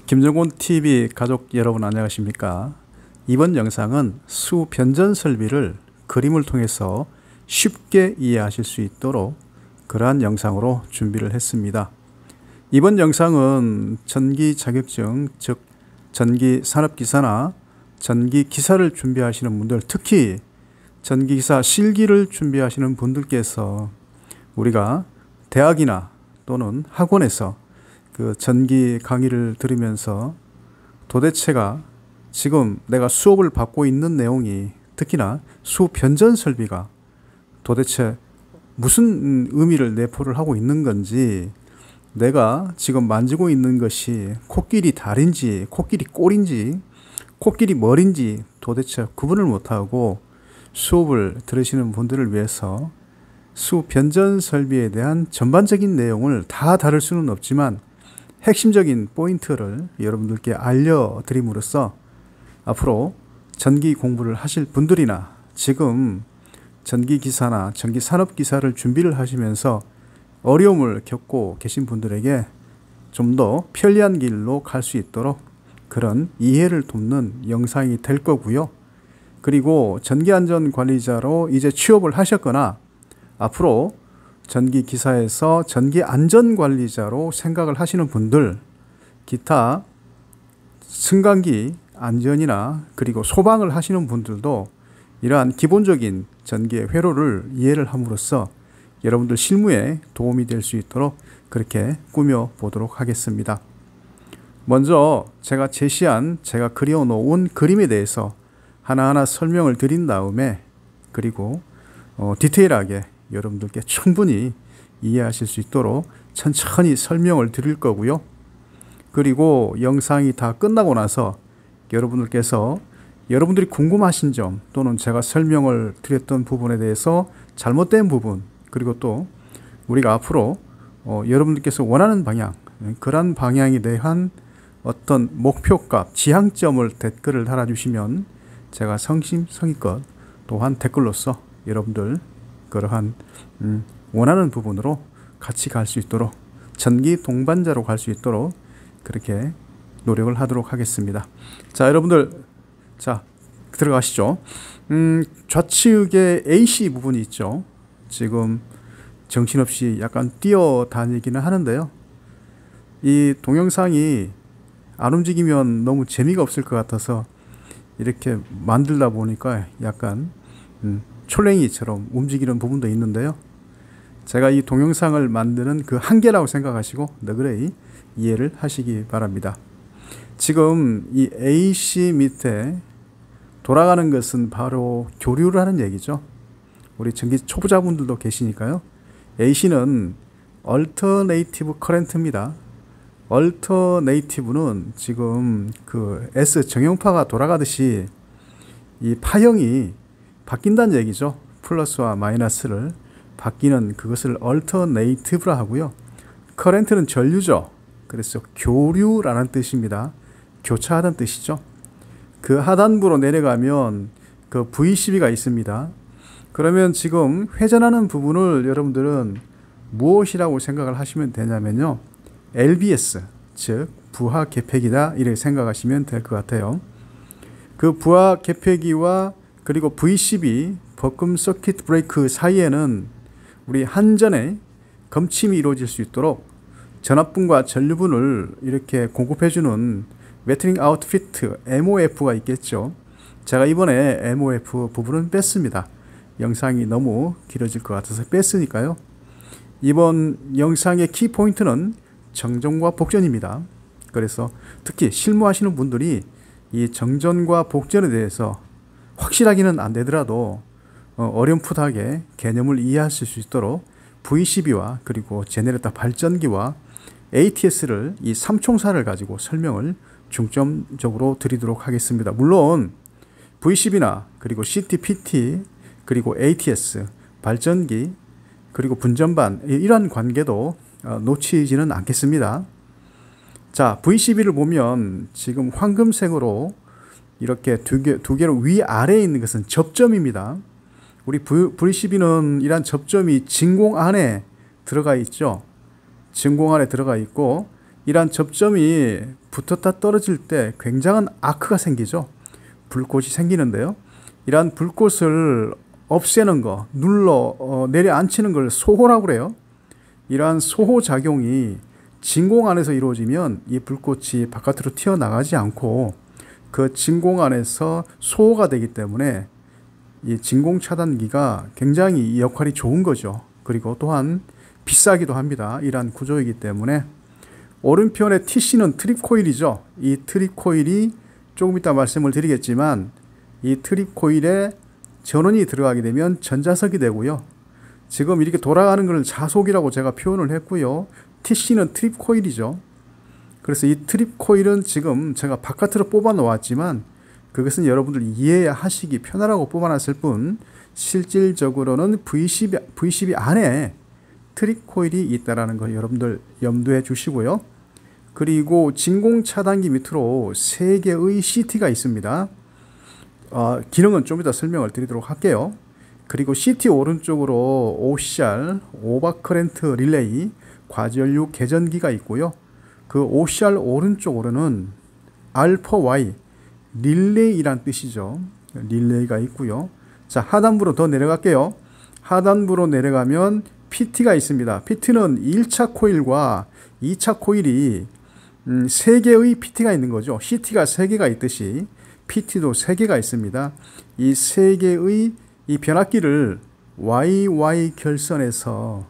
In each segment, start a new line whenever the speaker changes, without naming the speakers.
김정곤 TV 가족 여러분 안녕하십니까? 이번 영상은 수변전 설비를 그림을 통해서 쉽게 이해하실 수 있도록 그러한 영상으로 준비를 했습니다. 이번 영상은 전기 자격증, 즉 전기 산업기사나 전기 기사를 준비하시는 분들, 특히 전기기사 실기를 준비하시는 분들께서 우리가 대학이나 또는 학원에서 그 전기 강의를 들으면서 도대체가 지금 내가 수업을 받고 있는 내용이, 특히나 수변전 설비가 도대체 무슨 의미를 내포를 하고 있는 건지, 내가 지금 만지고 있는 것이 코끼리 다리인지 코끼리 꼴인지 코끼리 머리인지 도대체 구분을 못하고 수업을 들으시는 분들을 위해서 수변전 설비에 대한 전반적인 내용을 다 다룰 수는 없지만 핵심적인 포인트를 여러분들께 알려드림으로써 앞으로 전기 공부를 하실 분들이나 지금 전기기사나 전기산업기사를 준비를 하시면서 어려움을 겪고 계신 분들에게 좀 더 편리한 길로 갈 수 있도록 그런 이해를 돕는 영상이 될 거고요. 그리고 전기안전관리자로 이제 취업을 하셨거나 앞으로 전기기사에서 전기안전관리자로 생각을 하시는 분들, 기타 승강기 안전이나 그리고 소방을 하시는 분들도 이러한 기본적인 전기의 회로를 이해를 함으로써 여러분들 실무에 도움이 될 수 있도록 그렇게 꾸며 보도록 하겠습니다. 먼저 제가 제가 그려 놓은 그림에 대해서 하나하나 설명을 드린 다음에, 그리고 디테일하게 여러분들께 충분히 이해하실 수 있도록 천천히 설명을 드릴 거고요. 그리고 영상이 다 끝나고 나서 여러분들께서 여러분들이 궁금하신 점 또는 제가 설명을 드렸던 부분에 대해서 잘못된 부분, 그리고 또 우리가 앞으로 여러분들께서 원하는 방향, 그런 방향에 대한 어떤 목표값, 지향점을 댓글을 달아주시면 제가 성심성의껏 또한 댓글로서 여러분들 그러한 원하는 부분으로 같이 갈 수 있도록, 전기 동반자로 갈 수 있도록 그렇게 노력을 하도록 하겠습니다. 자, 여러분들, 자, 들어가시죠. 좌측에 AC 부분이 있죠. 지금 정신없이 약간 뛰어다니기는 하는데요. 이 동영상이 안 움직이면 너무 재미가 없을 것 같아서 이렇게 만들다 보니까 약간 촐랭이처럼 움직이는 부분도 있는데요. 제가 이 동영상을 만드는 그 한계라고 생각하시고 너그레이 이해를 하시기 바랍니다. 지금 이 AC 밑에 돌아가는 것은 바로 교류를 하는 얘기죠. 우리 전기 초보자분들도 계시니까요. AC는 Alternative Current입니다. Alternative는 지금 그 S 정형파가 돌아가듯이 이 파형이 바뀐다는 얘기죠. 플러스와 마이너스를 바뀌는 그것을 Alternative라 하고요. Current는 전류죠. 그래서 교류라는 뜻입니다. 교차하는 뜻이죠. 그 하단부로 내려가면 그 VCB가 있습니다. 그러면 지금 회전하는 부분을 여러분들은 무엇이라고 생각을 하시면 되냐면요, LBS, 즉 부하 개폐기다, 이렇게 생각하시면 될 것 같아요. 그 부하 개폐기와 그리고 VCB, 버금 서킷 브레이크 사이에는 우리 한전에 검침이 이루어질 수 있도록 전압분과 전류분을 이렇게 공급해주는 매트링 아웃피트 MOF가 있겠죠. 제가 이번에 MOF 부분은 뺐습니다. 영상이 너무 길어질 것 같아서 뺐으니까요. 이번 영상의 키포인트는 정전과 복전입니다. 그래서 특히 실무하시는 분들이 이 정전과 복전에 대해서 확실하기는 안 되더라도 어렴풋하게 개념을 이해하실 수 있도록 VCB와 그리고 제네레이터 발전기와 ATS를 이 삼총사를 가지고 설명을 중점적으로 드리도록 하겠습니다. 물론 VCB나 그리고 CT, PT, 그리고 ATS, 발전기, 그리고 분전반, 이러한 관계도 놓치지는 않겠습니다. 자, VCB를 보면 지금 황금색으로 이렇게 두 개로 위아래에 있는 것은 접점입니다. 우리 VCB는 이러한 접점이 진공 안에 들어가 있죠. 진공 안에 들어가 있고, 이러한 접점이 붙었다 떨어질 때 굉장한 아크가 생기죠. 불꽃이 생기는데요. 이러한 불꽃을 없애는 거, 내려앉히는 걸 소호라고 그래요. 이러한 소호 작용이 진공 안에서 이루어지면 이 불꽃이 바깥으로 튀어나가지 않고 그 진공 안에서 소호가 되기 때문에 이 진공 차단기가 굉장히 역할이 좋은 거죠. 그리고 또한 비싸기도 합니다. 이러한 구조이기 때문에. 오른편의 TC는 트립 코일이죠. 이 트립 코일이 조금 이따 말씀을 드리겠지만 이 트립 코일에 전원이 들어가게 되면 전자석이 되고요. 지금 이렇게 돌아가는 것을 자속이라고 제가 표현을 했고요. TC는 트립 코일이죠. 그래서 이 트립 코일은 지금 제가 바깥으로 뽑아 놓았지만 그것은 여러분들 이해하시기 편하라고 뽑아놨을 뿐 실질적으로는 V12 안에 트립 코일이 있다는 걸 여러분들 염두해 주시고요. 그리고 진공 차단기 밑으로 3개의 CT가 있습니다. 기능은 좀 이따 설명을 드리도록 할게요. 그리고 CT 오른쪽으로 OCR, 오버커렌트 릴레이, 과전류 개전기가 있고요. 그 OCR 오른쪽으로는 알파 Y, 릴레이란 뜻이죠. 릴레이가 있고요. 자, 하단부로 더 내려갈게요. 하단부로 내려가면 PT가 있습니다. PT는 1차 코일과 2차 코일이 3개의 PT가 있는 거죠. CT가 3개가 있듯이 PT도 3개가 있습니다. 이 3개의 이 변압기를 YY 결선에서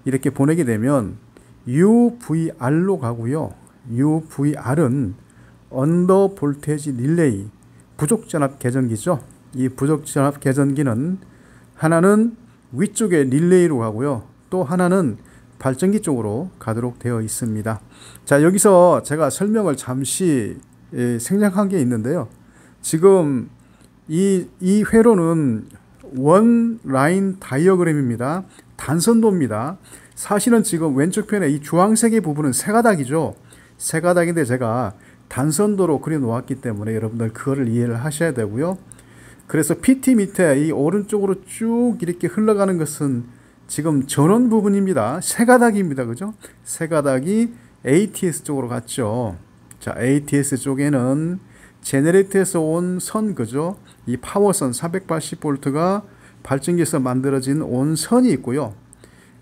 이렇게 보내게 되면 UVR로 가고요. UVR은 언더 볼테이지 릴레이, 부족전압 개전기죠. 이 부족전압 개전기는 하나는 위쪽에 릴레이로 가고요. 또 하나는 발전기 쪽으로 가도록 되어 있습니다. 자, 여기서 제가 설명을 잠시 생략한 게 있는데요. 지금 이 회로는 원 라인 다이어그램입니다. 단선도입니다. 사실은 지금 왼쪽 편에 이 주황색의 부분은 세가닥이죠. 세가닥인데 제가 단선도로 그려 놓았기 때문에 여러분들 그거를 이해를 하셔야 되고요. 그래서 PT 밑에 이 오른쪽으로 쭉 이렇게 흘러가는 것은 지금 전원 부분입니다. 세가닥입니다. 그죠? 세가닥이 ATS 쪽으로 갔죠. 자, ATS 쪽에는 제네레이터에서 온 선, 그죠? 이 파워선 480V가 발전기에서 만들어진 온 선이 있고요.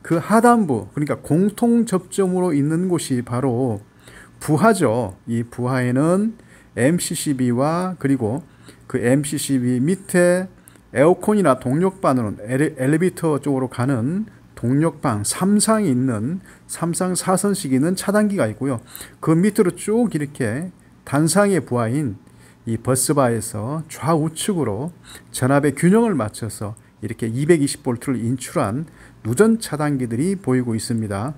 그 하단부, 그러니까 공통 접점으로 있는 곳이 바로 부하죠. 이 부하에는 MCCB와 그리고 그 MCCB 밑에 에어컨이나 동력반으로는 엘리베이터 쪽으로 가는 동력방 3상이 있는 3상 4선씩 있는 차단기가 있고요. 그 밑으로 쭉 이렇게 단상의 부하인 이 버스바에서 좌우측으로 전압의 균형을 맞춰서 이렇게 220V를 인출한 누전 차단기들이 보이고 있습니다.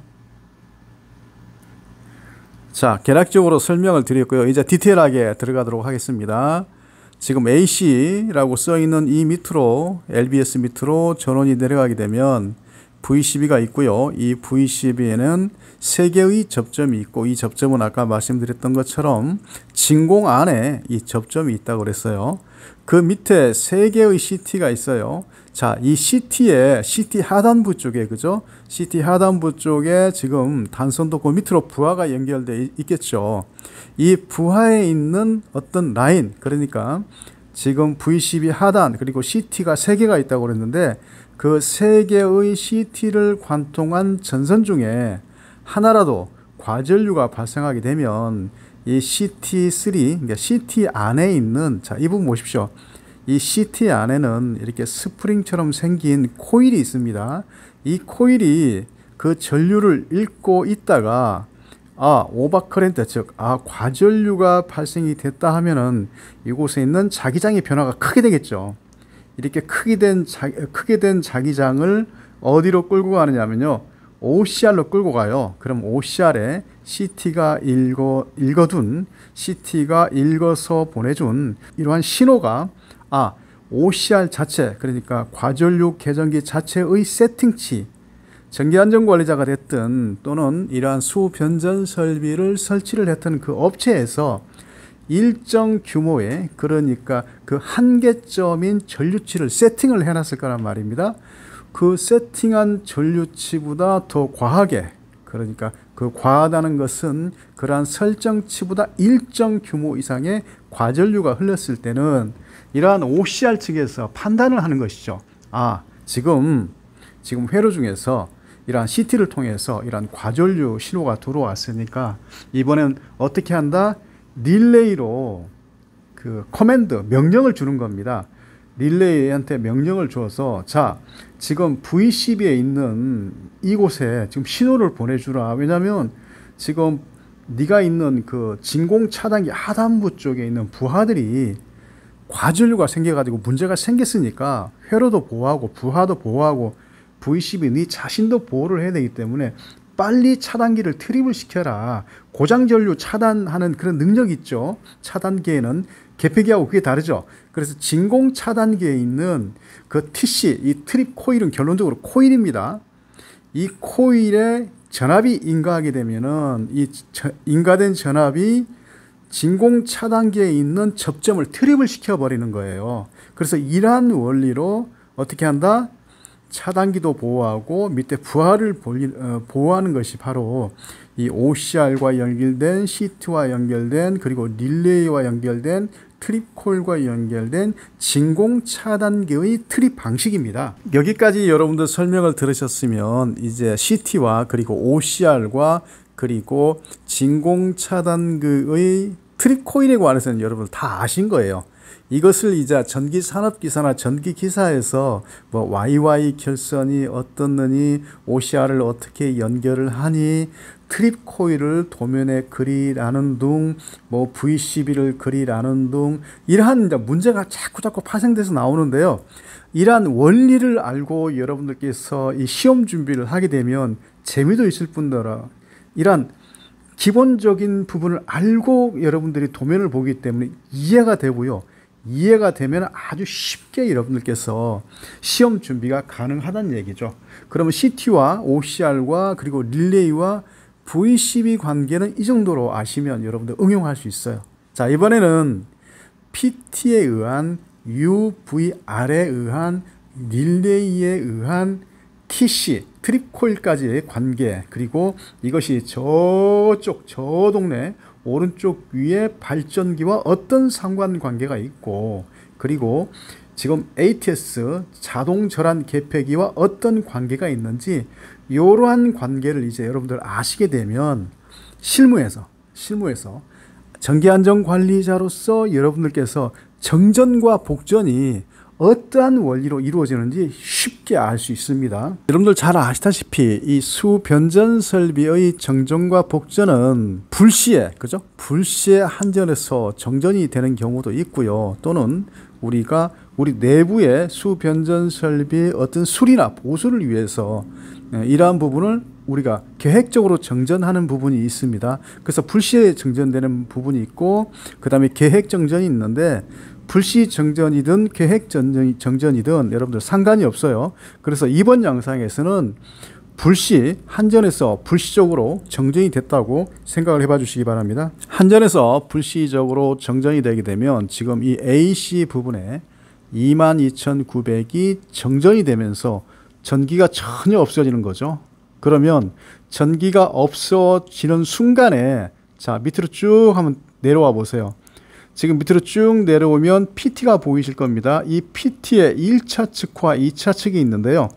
자, 개략적으로 설명을 드렸고요. 이제 디테일하게 들어가도록 하겠습니다. 지금 AC라고 써 있는 이 밑으로 LBS 밑으로 전원이 내려가게 되면 V12가 있고요. 이 V12에는 3개의 접점이 있고 이 접점은 아까 말씀드렸던 것처럼 진공 안에 이 접점이 있다고 그랬어요. 그 밑에 3개의 CT가 있어요. 자, 이 CT 하단부 쪽에, 그죠? CT 하단부 쪽에 지금 단선도 그 밑으로 부하가 연결되어 있겠죠. 이 부하에 있는 어떤 라인, 그러니까 지금 V12 하단 그리고 CT가 3개가 있다고 그랬는데 그 3개의 CT를 관통한 전선 중에 하나라도 과전류가 발생하게 되면 이 CT3, 그러니까 CT 안에 있는, 자, 이 부분 보십시오. 이 CT 안에는 이렇게 스프링처럼 생긴 코일이 있습니다. 이 코일이 그 전류를 읽고 있다가 오버커렌트, 즉 과전류가 발생이 됐다 하면은 이곳에 있는 자기장의 변화가 크게 되겠죠. 이렇게 크게 된 자기장을 어디로 끌고 가느냐면요, OCR로 끌고 가요. 그럼 OCR에 CT가 읽어둔, CT가 읽어서 보내준 이러한 신호가 OCR 자체, 그러니까 과전류 개전기 자체의 세팅치, 전기안전관리자가 됐든 또는 이러한 수변전 설비를 설치를 했던 그 업체에서 일정 규모의, 그러니까 그 한계점인 전류치를 세팅을 해놨을 거란 말입니다. 그 세팅한 전류치보다 더 과하게, 그러니까 그 과하다는 것은 그러한 설정치보다 일정 규모 이상의 과전류가 흘렀을 때는 이러한 OCR 측에서 판단을 하는 것이죠. 아, 지금 회로 중에서 이러한 CT를 통해서 이러한 과전류 신호가 들어왔으니까 이번엔 어떻게 한다? 릴레이로 그 커맨드, 명령을 주는 겁니다. 릴레이한테 명령을 줘서 자, 지금 V12에 있는 이곳에 지금 신호를 보내주라. 왜냐하면 지금 네가 있는 그 진공 차단기 하단부 쪽에 있는 부하들이 과전류가 생겨가지고 문제가 생겼으니까 회로도 보호하고 부하도 보호하고 V12 네 자신도 보호를 해야 되기 때문에 빨리 차단기를 트립을 시켜라. 고장전류 차단하는 그런 능력이 있죠. 차단기에는 개폐기하고 그게 다르죠. 그래서 진공 차단기에 있는 그 TC, 이 트립 코일은 결론적으로 코일입니다. 이 코일에 전압이 인가하게 되면은 이 인가된 전압이 진공 차단기에 있는 접점을 트립을 시켜버리는 거예요. 그래서 이러한 원리로 어떻게 한다? 차단기도 보호하고 밑에 부하를 보호하는 것이 바로 이 OCR과 연결된 CT와 연결된 그리고 릴레이와 연결된 트립 코일과 연결된 진공 차단기의 트립 방식입니다. 여기까지 여러분들 설명을 들으셨으면 이제 CT와 그리고 OCR과 그리고 진공 차단기의 트립 코일에 관해서는 여러분 다 아신 거예요. 이것을 이제 전기산업기사나 전기기사에서 뭐 YY 결선이 어떻느니 OCR을 어떻게 연결을 하니 트립 코일을 도면에 그리라는 등 뭐 V12를 그리라는 등 이러한 이제 문제가 자꾸 파생돼서 나오는데요. 이러한 원리를 알고 여러분들께서 이 시험 준비를 하게 되면 재미도 있을 뿐더러 이러한 기본적인 부분을 알고 여러분들이 도면을 보기 때문에 이해가 되고요. 이해가 되면 아주 쉽게 여러분들께서 시험 준비가 가능하다는 얘기죠. 그러면 CT와 OCR과 그리고 릴레이와 V12 관계는 이 정도로 아시면 여러분들 응용할 수 있어요. 자, 이번에는 PT에 의한 UVR에 의한 릴레이에 의한 TC, 트립 코일까지의 관계, 그리고 이것이 저 동네 오른쪽 위에 발전기와 어떤 상관관계가 있고, 그리고 지금 ATS 자동 절안 개폐기와 어떤 관계가 있는지 이러한 관계를 이제 여러분들 아시게 되면 실무에서 전기안전관리자로서 여러분들께서 정전과 복전이 어떠한 원리로 이루어지는지 쉽게 알 수 있습니다. 여러분들 잘 아시다시피 이 수변전 설비의 정전과 복전은 불시에 한전에서 정전이 되는 경우도 있고요. 또는 우리 내부의 수변전 설비의 어떤 수리나 보수를 위해서 이러한 부분을 우리가 계획적으로 정전하는 부분이 있습니다. 그래서 불시에 정전되는 부분이 있고 그 다음에 계획 정전이 있는데 불시 정전이든 계획 정전이든 여러분들 상관이 없어요. 그래서 이번 영상에서는 한전에서 불시적으로 정전이 됐다고 생각을 해봐 주시기 바랍니다. 한전에서 불시적으로 정전이 되게 되면 지금 이 AC 부분에 22,900이 정전이 되면서 전기가 전혀 없어지는 거죠. 그러면 전기가 없어지는 순간에 자, 밑으로 쭉 한번 내려와 보세요. 지금 밑으로 쭉 내려오면 PT가 보이실 겁니다. 이 PT의 1차 측과 2차 측이 있는데요.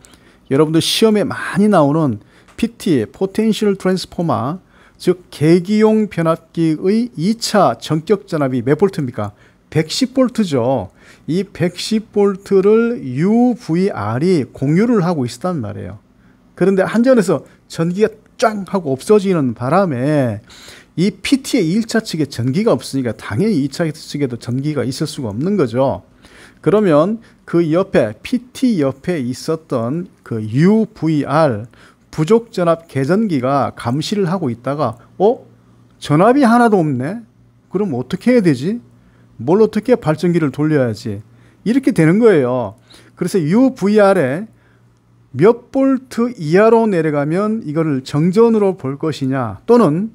여러분들 시험에 많이 나오는 PT, 포텐셜 트랜스포머, 즉 계기용 변압기의 2차 전격 전압이 몇 볼트입니까? 110볼트죠. 이 110볼트를 UVR이 공유를 하고 있었단 말이에요. 그런데 한전에서 전기가 쫙 하고 없어지는 바람에 이 PT의 1차 측에 전기가 없으니까 당연히 2차 측에도 전기가 있을 수가 없는 거죠. 그러면 그 옆에 PT 옆에 있었던 그 UVR 부족 전압 계전기가 감시를 하고 있다가 전압이 하나도 없네? 그럼 어떻게 해야 되지? 뭘 어떻게 발전기를 돌려야지? 이렇게 되는 거예요. 그래서 UVR에 몇 볼트 이하로 내려가면 이거를 정전으로 볼 것이냐 또는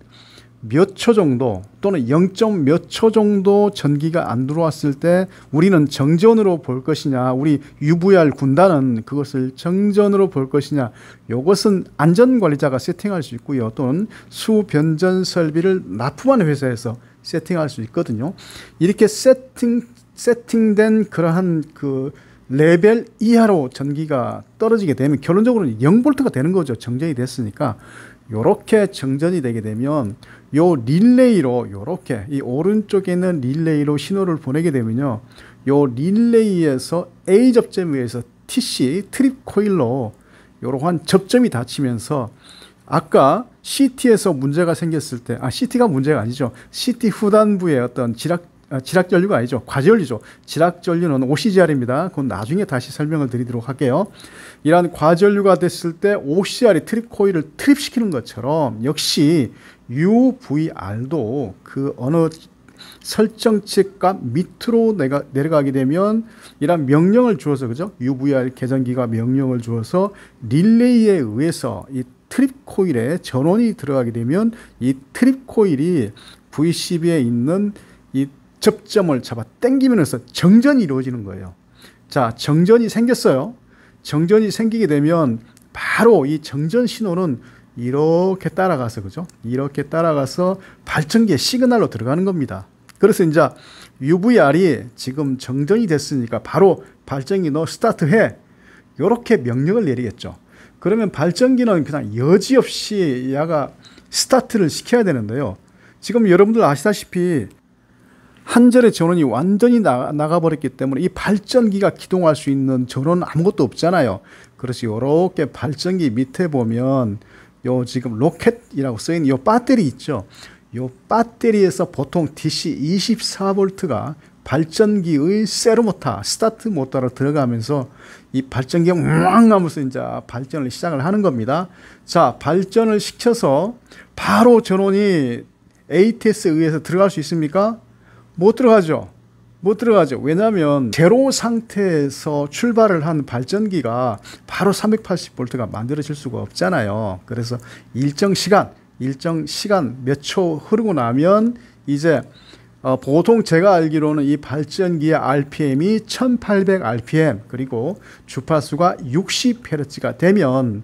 몇 초 정도 또는 0. 몇 초 정도 전기가 안 들어왔을 때 우리는 정전으로 볼 것이냐, 우리 UVR 군단은 그것을 정전으로 볼 것이냐, 이것은 안전관리자가 세팅할 수 있고요. 또는 수변전 설비를 납품하는 회사에서 세팅할 수 있거든요. 이렇게 세팅된 그러한 그 레벨 이하로 전기가 떨어지게 되면 결론적으로는 0V가 되는 거죠. 정전이 됐으니까. 요렇게 정전이 되게 되면 요 릴레이로 요렇게 이 오른쪽에 있는 릴레이로 신호를 보내게 되면요. 요 릴레이에서 A 접점에 의해서 TC 트립 코일로 요러한 접점이 닫히면서 아까 CT에서 문제가 생겼을 때, CT가 문제가 아니죠. CT 후단부의 어떤 지락전류가 아니죠. 과전류죠. 지락전류는 OCGR입니다. 그건 나중에 다시 설명을 드리도록 할게요. 이러한 과전류가 됐을 때 OCGR이 트립 코일을 트립시키는 것처럼 역시 UVR도 그 어느 설정치 값 밑으로 내려가게 되면 이런 명령을 주어서, 그죠? UVR 계전기가 명령을 주어서 릴레이에 의해서 이 트립 코일에 전원이 들어가게 되면 이 트립 코일이 VCB에 있는 이 접점을 잡아 당기면서 정전이 이루어지는 거예요. 자, 정전이 생겼어요. 정전이 생기게 되면 바로 이 정전 신호는 이렇게 따라가서, 그죠? 이렇게 따라가서 발전기의 시그널로 들어가는 겁니다. 그래서 이제 UVR이 지금 정전이 됐으니까 바로 발전기 너 스타트해. 이렇게 명령을 내리겠죠. 그러면 발전기는 그냥 여지없이 야가 스타트를 시켜야 되는데요. 지금 여러분들 아시다시피 한전의 전원이 완전히 나가버렸기 때문에 이 발전기가 기동할 수 있는 전원은 아무것도 없잖아요. 그래서 이렇게 발전기 밑에 보면 요 지금 로켓이라고 써있는 요 배터리 있죠. 요 배터리에서 보통 DC 24V가 발전기의 세로모터, 스타트 모터로 들어가면서 이 발전기가 웅 하면서 이제 발전을 시작을 하는 겁니다. 자, 발전을 시켜서 바로 전원이 ATS에 의해서 들어갈 수 있습니까? 못 들어가죠. 못 들어가죠. 왜냐하면 제로 상태에서 출발을 한 발전기가 바로 380V가 만들어질 수가 없잖아요. 그래서 일정 시간 몇 초 흐르고 나면 이제 보통 제가 알기로는 이 발전기의 RPM이 1800rpm 그리고 주파수가 60Hz가 되면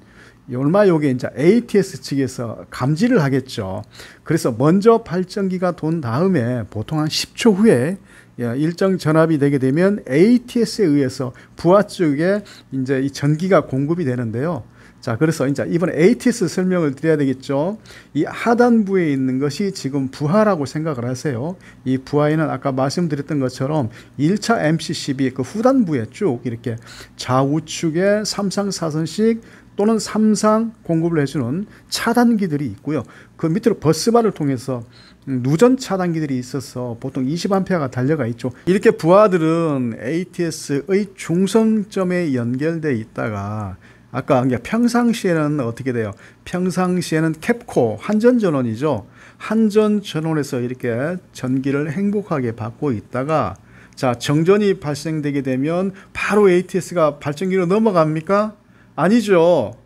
얼마 요게 이제 ATS 측에서 감지를 하겠죠. 그래서 먼저 발전기가 돈 다음에 보통 한 10초 후에 일정 전압이 되게 되면 ATS에 의해서 부하 쪽에 이제 이 전기가 공급이 되는데요. 자, 그래서 이제 이번에 ATS 설명을 드려야 되겠죠. 이 하단부에 있는 것이 지금 부하라고 생각을 하세요. 이 부하에는 아까 말씀드렸던 것처럼 1차 MCCB 그 후단부에 쭉 이렇게 좌우측에 3상 4선씩 또는 3상 공급을 해주는 차단기들이 있고요. 그 밑으로 버스바를 통해서 누전 차단기들이 있어서 보통 20A가 달려가 있죠. 이렇게 부하들은 ATS의 중성점에 연결되어 있다가 아까 평상시에는 어떻게 돼요? 평상시에는 캡코 한전전원이죠. 한전전원에서 이렇게 전기를 행복하게 받고 있다가 자, 정전이 발생되게 되면 바로 ATS가 발전기로 넘어갑니까? 아니죠.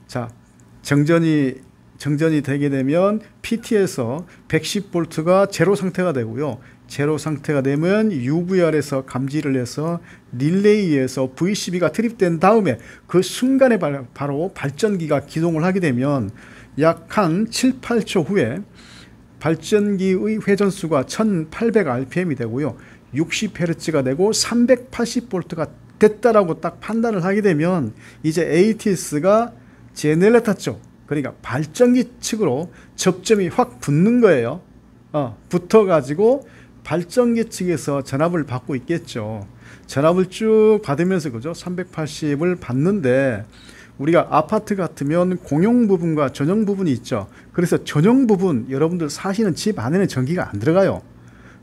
자, 정전이 되게 되면 PT에서 110V가 제로 상태가 되고요. 제로 상태가 되면 UVR에서 감지를 해서 릴레이에서 VCB가 트립된 다음에 그 순간에 바로 발전기가 기동을 하게 되면 약 한 7, 8초 후에 발전기의 회전수가 1800rpm이 되고요. 60Hz가 되고 380V가 됐다라고 딱 판단을 하게 되면 이제 ATS가 제네레이터 쪽, 그러니까 발전기 측으로 접점이 확 붙는 거예요. 붙어가지고 발전기 측에서 전압을 받고 있겠죠. 전압을 쭉 받으면서 그죠? 380을 받는데 우리가 아파트 같으면 공용 부분과 전용 부분이 있죠. 그래서 전용 부분 여러분들 사시는 집 안에는 전기가 안 들어가요.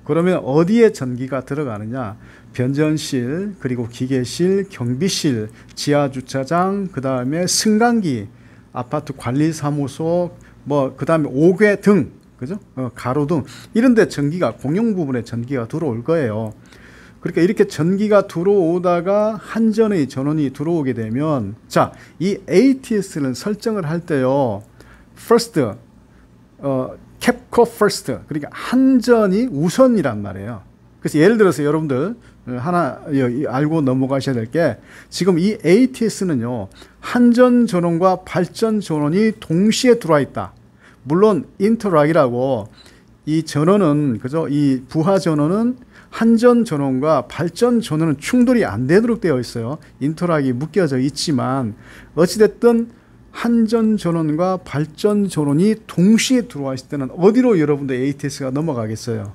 그러면 어디에 전기가 들어가느냐? 변전실, 그리고 기계실, 경비실, 지하주차장, 그 다음에 승강기, 아파트 관리사무소, 그 다음에 옥외 등, 그죠? 가로등, 이런데 전기가, 공용 부분에 전기가 들어올 거예요. 그러니까 이렇게 전기가 들어오다가 한전의 전원이 들어오게 되면, 자, 이 ATS는 설정을 할 때요, first, 캡코 퍼스트, 그러니까 한전이 우선이란 말이에요. 그래서 예를 들어서 여러분들 하나 알고 넘어가셔야 될 게, 지금 이 ATS는요 한전 전원과 발전 전원이 동시에 들어와 있다. 물론 인터락이라고 이 전원은, 그죠, 이 부하 전원은 한전 전원과 발전 전원은 충돌이 안 되도록 되어 있어요. 인터락이 묶여져 있지만 어찌됐든 한전 전원과 발전 전원이 동시에 들어와 있을 때는 어디로 여러분들 ATS가 넘어가겠어요?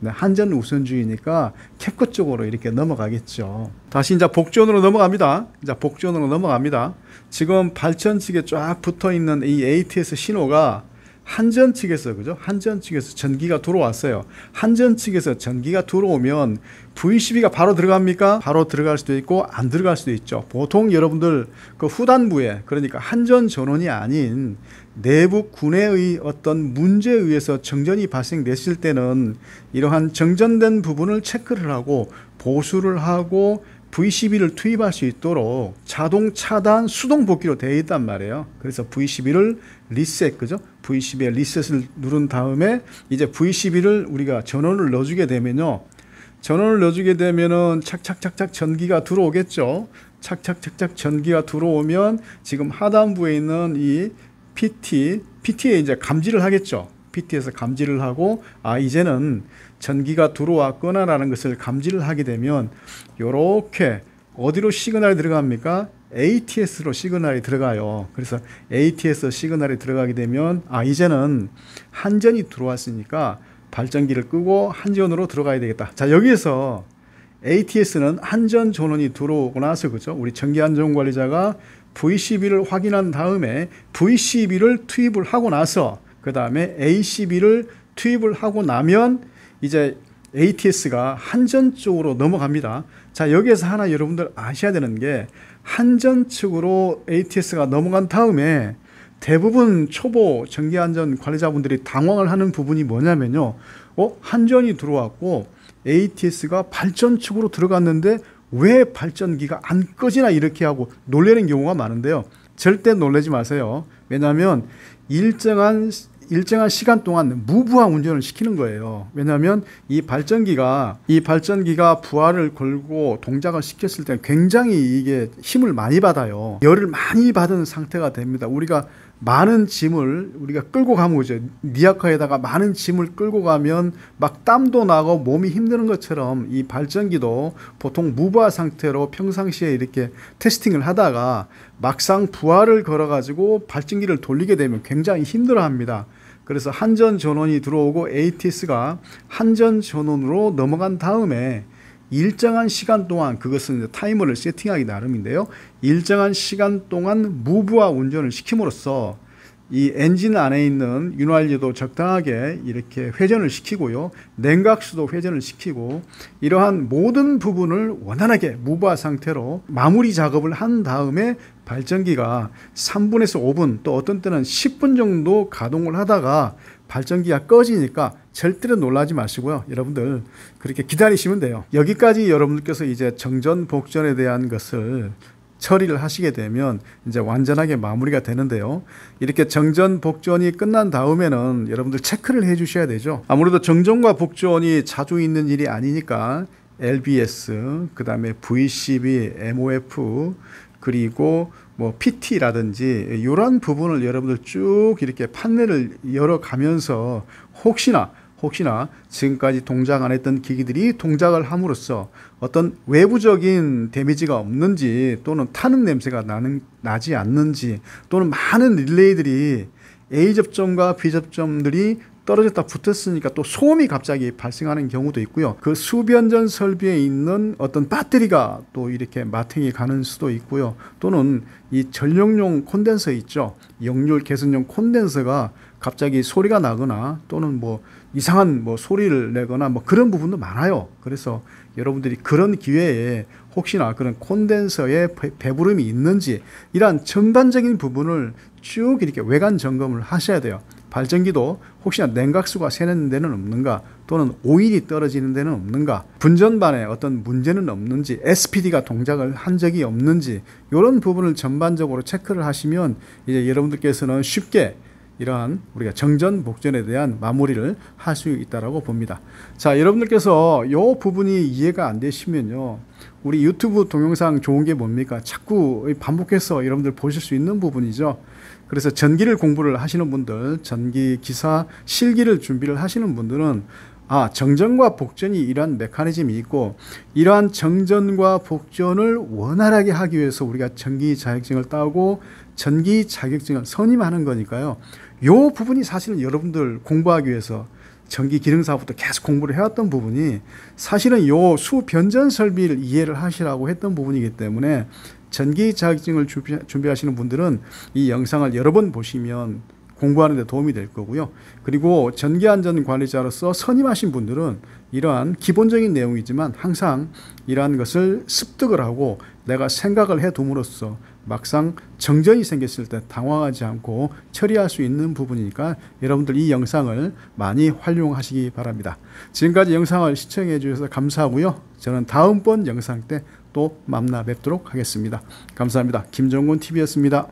네, 한전 우선주의니까 캡코 쪽으로 이렇게 넘어가겠죠. 다시 이제 복전으로 넘어갑니다. 이제 복전으로 넘어갑니다. 지금 발전 측에 쫙 붙어 있는 이 ATS 신호가 한전 측에서, 그죠? 한전 측에서 전기가 들어왔어요. 한전 측에서 전기가 들어오면 V12가 바로 들어갑니까? 바로 들어갈 수도 있고 안 들어갈 수도 있죠. 보통 여러분들 그 후단부에, 그러니까 한전 전원이 아닌 내부 군의 어떤 문제에 의해서 정전이 발생됐을 때는 이러한 정전된 부분을 체크를 하고 보수를 하고 V12를 투입할 수 있도록 자동 차단 수동 복귀로 되어 있단 말이에요. 그래서 V12를 리셋, 그죠? V12의 리셋을 누른 다음에 이제 V12를 우리가 전원을 넣어주게 되면요, 전원을 넣어주게 되면은 착착착착 전기가 들어오겠죠. 착착착착 전기가 들어오면 지금 하단부에 있는 이 PT에 이제 감지를 하겠죠. PT에서 감지를 하고, 아, 이제는 전기가 들어왔구나 라는 것을 감지를 하게 되면 요렇게 어디로 시그널이 들어갑니까? ATS로 시그널이 들어가요. 그래서 ATS 시그널이 들어가게 되면, 아, 이제는 한전이 들어왔으니까 발전기를 끄고 한전으로 들어가야 되겠다. 자, 여기에서 ATS는 한전 전원이 들어오고 나서, 그죠? 우리 전기안전관리자가 V12를 확인한 다음에 V12를 투입을 하고 나서 그 다음에 ACB를 투입을 하고 나면 이제 ATS가 한전 쪽으로 넘어갑니다. 자, 여기에서 하나 여러분들 아셔야 되는 게, 한전 측으로 ATS가 넘어간 다음에 대부분 초보 전기안전 관리자분들이 당황을 하는 부분이 뭐냐면요, 한전이 들어왔고 ATS가 발전 측으로 들어갔는데 왜 발전기가 안 꺼지나 이렇게 하고 놀라는 경우가 많은데요. 절대 놀라지 마세요. 왜냐하면 일정한 시간 동안 무부하 운전을 시키는 거예요. 왜냐하면 이 발전기가 부하를 걸고 동작을 시켰을 때 굉장히 이게 힘을 많이 받아요. 열을 많이 받은 상태가 됩니다. 우리가 많은 짐을 우리가 끌고 가면, 그죠? 니아카에다가 많은 짐을 끌고 가면 막 땀도 나고 몸이 힘드는 것처럼 이 발전기도 보통 무부하 상태로 평상시에 이렇게 테스팅을 하다가 막상 부하를 걸어 가지고 발전기를 돌리게 되면 굉장히 힘들어 합니다. 그래서 한전 전원이 들어오고 ATS가 한전 전원으로 넘어간 다음에 일정한 시간 동안, 그것은 이제 타이머를 세팅하기 나름인데요, 일정한 시간 동안 무부하 운전을 시킴으로써 이 엔진 안에 있는 윤활유도 적당하게 이렇게 회전을 시키고요, 냉각수도 회전을 시키고, 이러한 모든 부분을 원활하게 무부하 상태로 마무리 작업을 한 다음에 발전기가 3분에서 5분, 또 어떤 때는 10분 정도 가동을 하다가 발전기가 꺼지니까 절대로 놀라지 마시고요. 여러분들 그렇게 기다리시면 돼요. 여기까지 여러분들께서 이제 정전 복전에 대한 것을 처리를 하시게 되면 이제 완전하게 마무리가 되는데요. 이렇게 정전 복전이 끝난 다음에는 여러분들 체크를 해 주셔야 되죠. 아무래도 정전과 복전이 자주 있는 일이 아니니까 LBS, 그 다음에 VCB, MOF, 그리고 뭐 PT라든지 이런 부분을 여러분들 쭉 이렇게 판넬을 열어가면서 혹시나 지금까지 동작 안 했던 기기들이 동작을 함으로써 어떤 외부적인 데미지가 없는지, 또는 타는 냄새가 나지 않는지, 또는 많은 릴레이들이 A 접점과 B 접점들이 떨어졌다 붙었으니까 또 소음이 갑자기 발생하는 경우도 있고요. 그 수변전 설비에 있는 어떤 배터리가 또 이렇게 마탱이 가는 수도 있고요. 또는 이 전력용 콘덴서 있죠. 역률 개선용 콘덴서가 갑자기 소리가 나거나, 또는 뭐 이상한 뭐 소리를 내거나 뭐 그런 부분도 많아요. 그래서 여러분들이 그런 기회에 혹시나 그런 콘덴서에 배부름이 있는지, 이러한 전반적인 부분을 쭉 이렇게 외관 점검을 하셔야 돼요. 발전기도 혹시나 냉각수가 새는 데는 없는가, 또는 오일이 떨어지는 데는 없는가, 분전반에 어떤 문제는 없는지, SPD가 동작을 한 적이 없는지, 이런 부분을 전반적으로 체크를 하시면 이제 여러분들께서는 쉽게 이러한 우리가 정전 복전에 대한 마무리를 할 수 있다라고 봅니다. 자, 여러분들께서 이 부분이 이해가 안 되시면요, 우리 유튜브 동영상 좋은 게 뭡니까? 자꾸 반복해서 여러분들 보실 수 있는 부분이죠. 그래서 전기를 공부를 하시는 분들, 전기 기사 실기를 준비를 하시는 분들은 정전과 복전이 이러한 메커니즘이 있고, 이러한 정전과 복전을 원활하게 하기 위해서 우리가 전기 자격증을 따고 전기 자격증을 선임하는 거니까요. 이 부분이 사실은 여러분들 공부하기 위해서 전기 기능사부터 계속 공부를 해왔던 부분이 사실은 요 수변전 설비를 이해를 하시라고 했던 부분이기 때문에, 전기 자격증을 준비하시는 분들은 이 영상을 여러 번 보시면 공부하는 데 도움이 될 거고요. 그리고 전기안전관리자로서 선임하신 분들은 이러한 기본적인 내용이지만 항상 이러한 것을 습득을 하고 내가 생각을 해둠으로써 막상 정전이 생겼을 때 당황하지 않고 처리할 수 있는 부분이니까 여러분들 이 영상을 많이 활용하시기 바랍니다. 지금까지 영상을 시청해 주셔서 감사하고요. 저는 다음번 영상 때 또 만나 뵙도록 하겠습니다. 감사합니다. 김정곤TV였습니다.